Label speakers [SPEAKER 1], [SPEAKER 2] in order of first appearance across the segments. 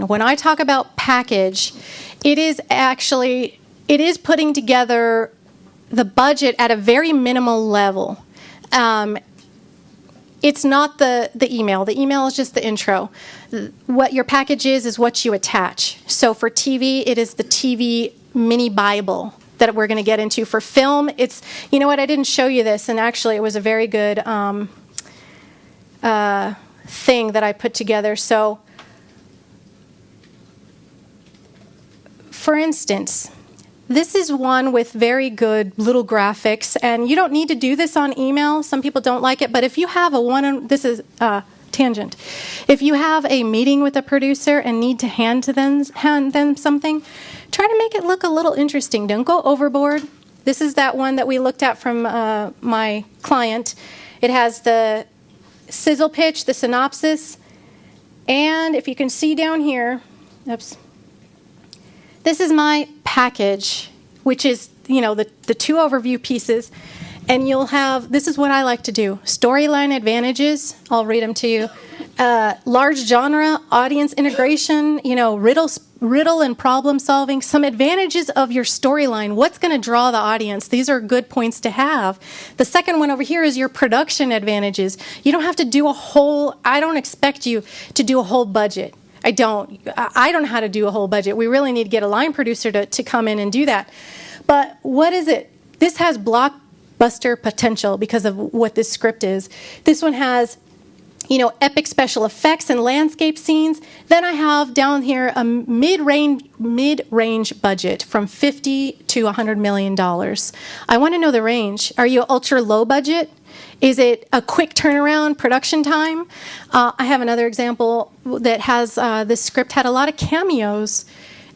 [SPEAKER 1] When I talk about package, it is putting together the budget at a very minimal level. It's not the email. The email is just the intro. What your package is what you attach. So for TV, it is the TV mini Bible that we're going to get into. For film, it's, you know what, I didn't show you this, and actually it was a very good thing that I put together. So, for instance, this is one with very good little graphics, and you don't need to do this on email. Some people don't like it, but if you have this is tangent. If you have a meeting with a producer and need to hand them something, try to make it look a little interesting. Don't go overboard. This is that one that we looked at from my client. It has the sizzle pitch, the synopsis, and if you can see down here, oops. This is my package, which is, the two overview pieces. And you'll have, this is what I like to do. Storyline advantages, I'll read them to you. Large genre, audience integration, riddle and problem solving. Some advantages of your storyline. What's going to draw the audience? These are good points to have. The second one over here is your production advantages. You don't have to do I don't expect you to do a whole budget. I don't know how to do a whole budget. We really need to get a line producer to come in and do that. But what is it? This has blockbuster potential because of what this script is. This one has, epic special effects and landscape scenes. Then I have down here a mid-range budget from $50 to $100 million. I want to know the range. Are you ultra low budget? Is it a quick turnaround production time? I have another example that has this script had a lot of cameos.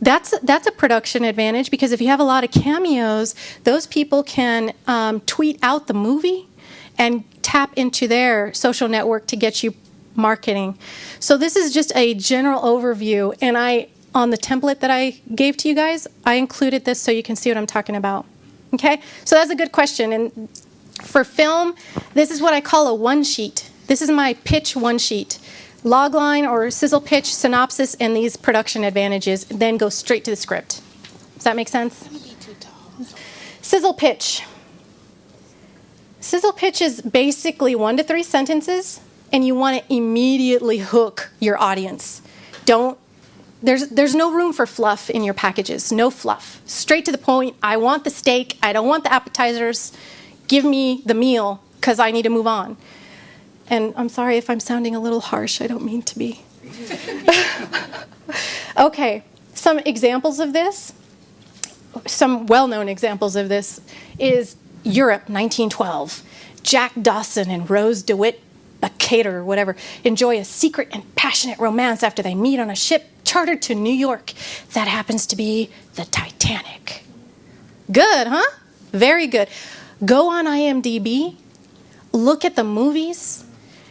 [SPEAKER 1] That's a production advantage because if you have a lot of cameos, those people can tweet out the movie and tap into their social network to get you marketing. So this is just a general overview, and on the template that I gave to you guys, I included this so you can see what I'm talking about. Okay, so that's a good question. And for film, this is what I call a one sheet. This is my pitch one sheet. Logline or sizzle pitch, synopsis, and these production advantages, then go straight to the script. Does that make sense? Sizzle pitch. Sizzle pitch is basically 1 to 3 sentences, and you want to immediately hook your audience. There's no room for fluff in your packages. No fluff. Straight to the point. I want the steak. I don't want the appetizers. Give me the meal because I need to move on. And I'm sorry if I'm sounding a little harsh. I don't mean to be. Okay, some examples of this, some well-known examples of this is Europe, 1912. Jack Dawson and Rose DeWitt, a caterer or whatever, enjoy a secret and passionate romance after they meet on a ship chartered to New York. That happens to be the Titanic. Good, huh? Very good. Go on IMDb, look at the movies.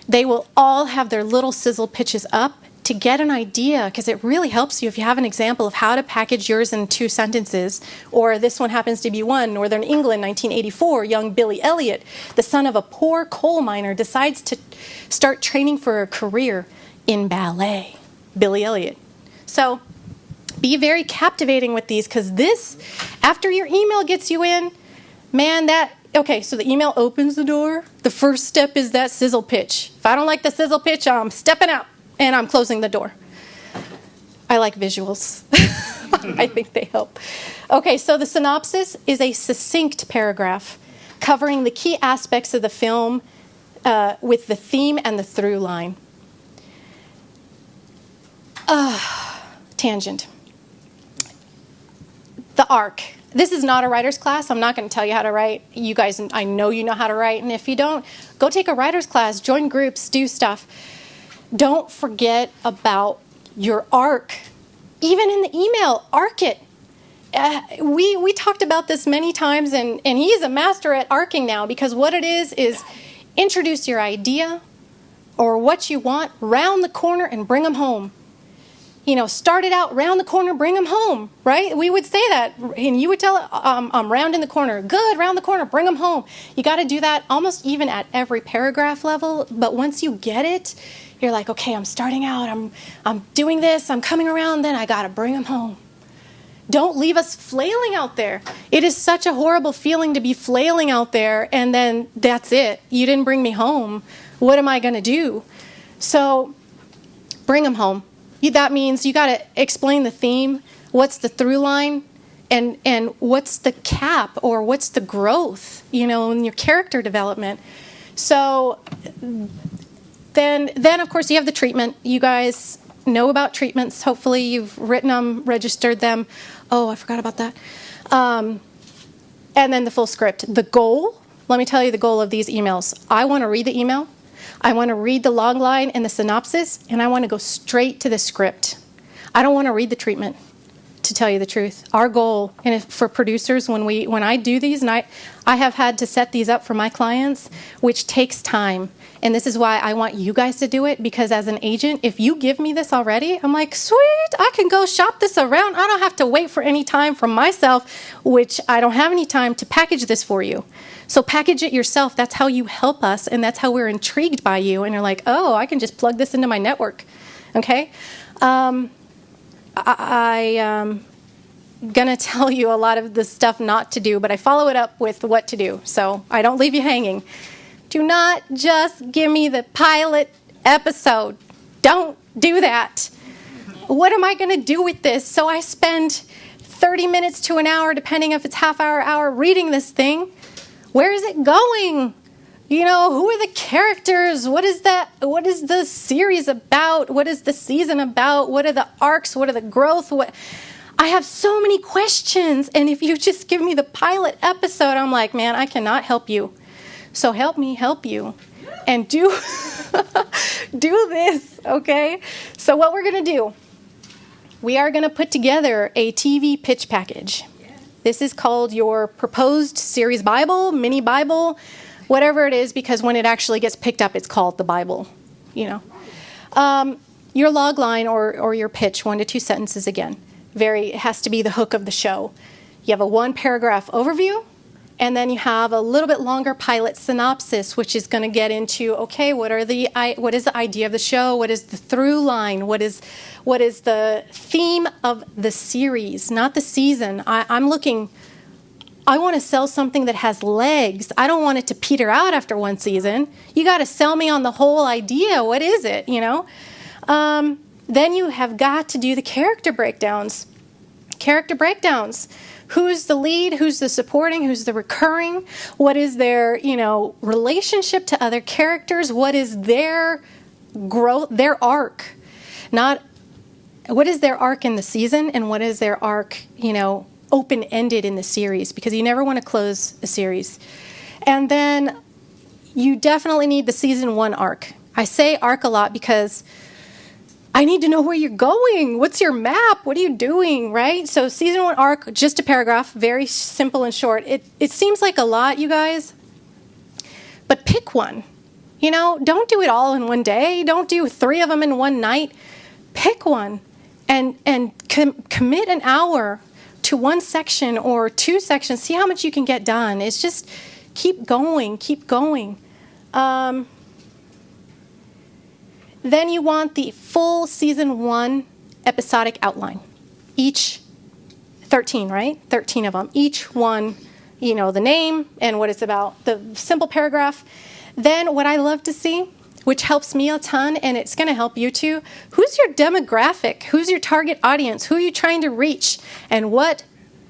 [SPEAKER 1] They will all have their little sizzle pitches up to get an idea, because it really helps you if you have an example of how to package yours in 2 sentences. Or this one happens to be one. Northern England, 1984, young Billy Elliot, the son of a poor coal miner, decides to start training for a career in ballet. Billy Elliot. So be very captivating with these, because this, after your email gets you in, man, okay, so the email opens the door. The first step is that sizzle pitch. If I don't like the sizzle pitch, I'm stepping out and I'm closing the door. I like visuals. I think they help. Okay, so the synopsis is a succinct paragraph covering the key aspects of the film with the theme and the through line. Tangent. The arc. This is not a writer's class. I'm not going to tell you how to write. You guys, I know you know how to write, and if you don't, go take a writer's class, join groups, do stuff. Don't forget about your arc. Even in the email, arc it. We talked about this many times, and he's a master at arcing now, because what it is introduce your idea or what you want, round the corner, and bring them home. Start it out, round the corner, bring them home, right? We would say that, and you would tell it, I'm rounding the corner. Good, round the corner, bring them home. You got to do that almost even at every paragraph level, but once you get it, You're like, okay, I'm starting out. I'm doing this. I'm coming around. Then I got to bring them home. Don't leave us flailing out there. It is such a horrible feeling to be flailing out there, and then that's it. You didn't bring me home. What am I going to do? So bring them home. That means you got to explain the theme. What's the through line? And what's the cap, or what's the growth, in your character development. So then of course, you have the treatment. You guys know about treatments. Hopefully you've written them, registered them. Oh, I forgot about that. And then the full script. The goal, let me tell you the goal of these emails. I want to read the email. I want to read the log line and the synopsis, and I want to go straight to the script. I don't want to read the treatment, to tell you the truth. Our goal, and for producers, when I do these, and I have had to set these up for my clients, which takes time. And this is why I want you guys to do it, because as an agent, if you give me this already, I'm like, sweet, I can go shop this around. I don't have to wait for any time from myself, which I don't have any time to package this for you. So package it yourself. That's how you help us, and that's how we're intrigued by you. And you're like, oh, I can just plug this into my network. Okay? I'm going to tell you a lot of the stuff not to do, but I follow it up with what to do. So I don't leave you hanging. Do not just give me the pilot episode. Don't do that. What am I going to do with this? So I spend 30 minutes to an hour, depending if it's half hour, reading this thing. Where is it going? Who are the characters? What is the series about? What is the season about? What are the arcs? What are the growth? I have so many questions. And if you just give me the pilot episode, I'm like, man, I cannot help you. So help me help you. And do this, okay? So what we're going to do, we are going to put together a TV pitch package. This is called your proposed series Bible, mini Bible, whatever it is, because when it actually gets picked up, it's called the Bible, Your log line or your pitch, 1 to 2 sentences again. It has to be the hook of the show. You have a 1-paragraph overview, and then you have a little bit longer pilot synopsis, which is going to get into, okay, what is the idea of the show? What is the through line? What is the theme of the series, not the season? I want to sell something that has legs. I don't want it to peter out after one season. You got to sell me on the whole idea. What is it, Then you have got to do the character breakdowns. Who's the lead? Who's the supporting? Who's the recurring? What is their, relationship to other characters? What is their growth, their arc? Not what is their arc in the season, and what is their arc, open-ended in the series, because you never want to close a series. And then you definitely need the season 1 arc. I say arc a lot because I need to know where you're going. What's your map? What are you doing, right? So season 1 arc, just a paragraph, very simple and short. It seems like a lot, you guys, but pick one. Don't do it all in one day. Don't do 3 of them in one night. Pick one and commit an hour to one section or 2 sections. See how much you can get done. It's just keep going. Then you want the full season 1 episodic outline. Each 13, right? 13 of them. Each one, the name and what it's about. The simple paragraph. Then what I love to see, which helps me a ton, and it's going to help you too, who's your demographic? Who's your target audience? Who are you trying to reach? And what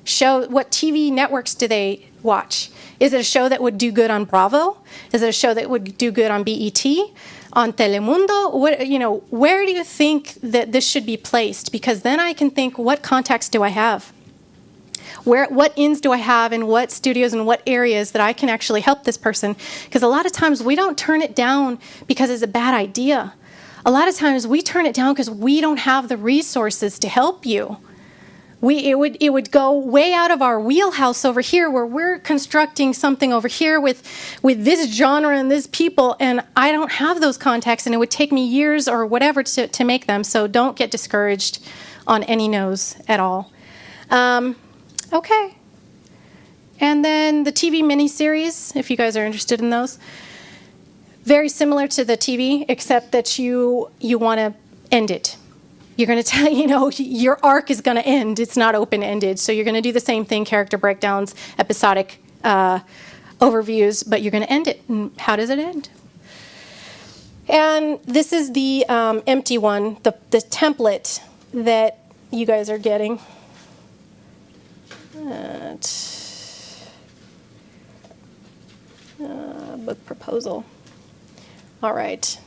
[SPEAKER 1] TV networks do they watch? Is it a show that would do good on Bravo? Is it a show that would do good on BET? On Telemundo? Where do you think that this should be placed? Because then I can think, what contacts do I have? What ins do I have in what studios and what areas that I can actually help this person? Because a lot of times we don't turn it down because it's a bad idea. A lot of times we turn it down because we don't have the resources to help you. It would go way out of our wheelhouse over here, where we're constructing something over here with this genre and this people, and I don't have those contacts, and it would take me years or whatever to make them. So don't get discouraged on any no's at all. Okay. And then the TV miniseries, if you guys are interested in those. Very similar to the TV, except that you want to end it. You're going to tell, your arc is going to end. It's not open-ended. So you're going to do the same thing, character breakdowns, episodic overviews, but you're going to end it. And how does it end? And this is the empty one, the template that you guys are getting. Book proposal. All right.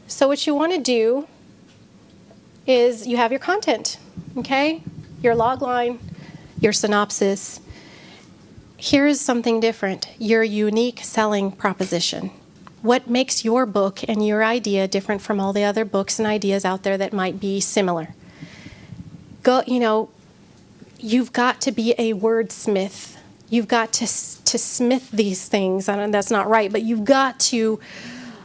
[SPEAKER 1] So what you want to do is you have your content, okay? Your log line, your synopsis. Here's something different, your unique selling proposition. What makes your book and your idea different from all the other books and ideas out there that might be similar? You've got to be a wordsmith. You've got to smith these things. I know that's not right, but you've got to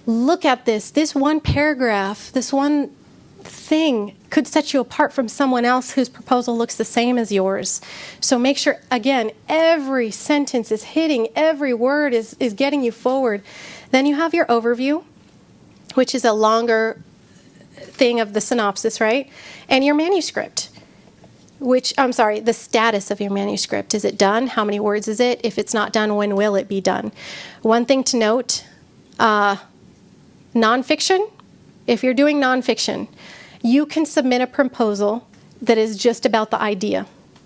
[SPEAKER 1] look at this one paragraph, this one thing could set you apart from someone else whose proposal looks the same as yours. So make sure, again, every sentence is hitting, every word is getting you forward. Then you have your overview, which is a longer thing of the synopsis, right? And your manuscript, the status of your manuscript. Is it done? How many words is it? If it's not done, when will it be done? One thing to note, nonfiction, if you're doing nonfiction, you can submit a proposal that is just about the idea.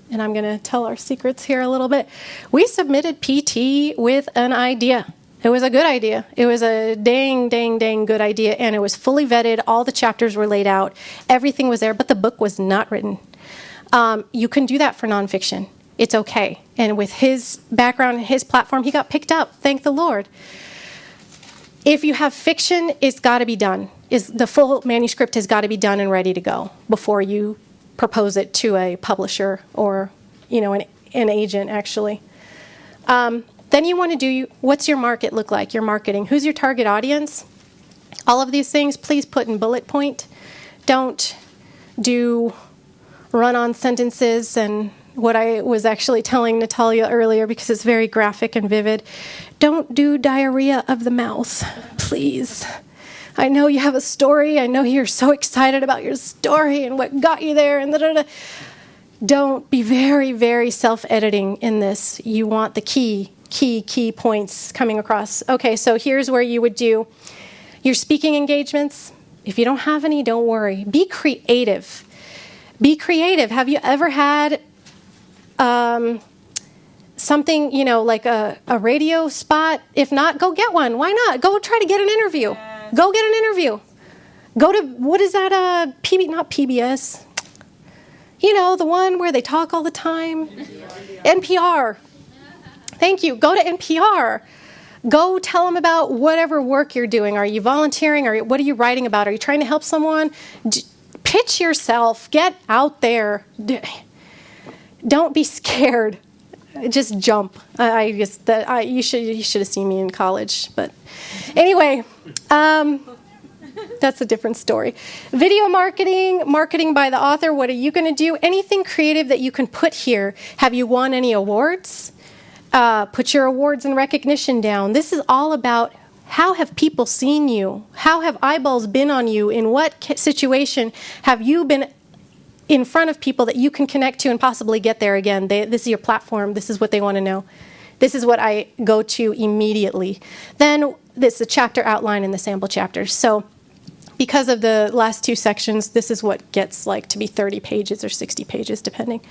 [SPEAKER 1] And I'm going to tell our secrets here a little bit. We submitted PT with an idea. It was a good idea. It was a dang good idea, and it was fully vetted. All the chapters were laid out. Everything was there, but the book was not written. You can do that for nonfiction. It's okay. And with his background and his platform, he got picked up. Thank the Lord. If you have fiction, it's got to be done. The full manuscript has got to be done and ready to go before you propose it to a publisher or, an agent, actually. Then you want to do, what's your market look like, your marketing? Who's your target audience? All of these things, please put in bullet point. Don't do run-on sentences and what I was actually telling Natalia earlier, because it's very graphic and vivid. Don't do diarrhea of the mouth, please. I know you have a story. I know you're so excited about your story and what got you there. And da-da-da. Don't be very, very self-editing in this. You want the key points coming across. Okay, so here's where you would do your speaking engagements. If you don't have any, don't worry. Be creative. Be creative. Have you ever had something, like a radio spot? If not, go get one. Why not? Go try to get an interview. Go get an interview. Go to, what is that, not PBS. The one where they talk all the time. NPR. Thank you. Go to NPR. Go tell them about whatever work you're doing. Are you volunteering? Or what are you writing about? Are you trying to help someone? Pitch yourself. Get out there. Don't be scared. Just jump. You should have seen me in college. But anyway, that's a different story. Video marketing by the author. What are you going to do? Anything creative that you can put here. Have you won any awards? Put your awards and recognition down. This is all about how have people seen you? How have eyeballs been on you? In what situation have you been in front of people that you can connect to and possibly get there again? This is your platform. This is what they want to know. This is what I go to immediately. Then this is a chapter outline in the sample chapters. So because of the last two sections, this is what gets to be 30 pages or 60 pages, depending.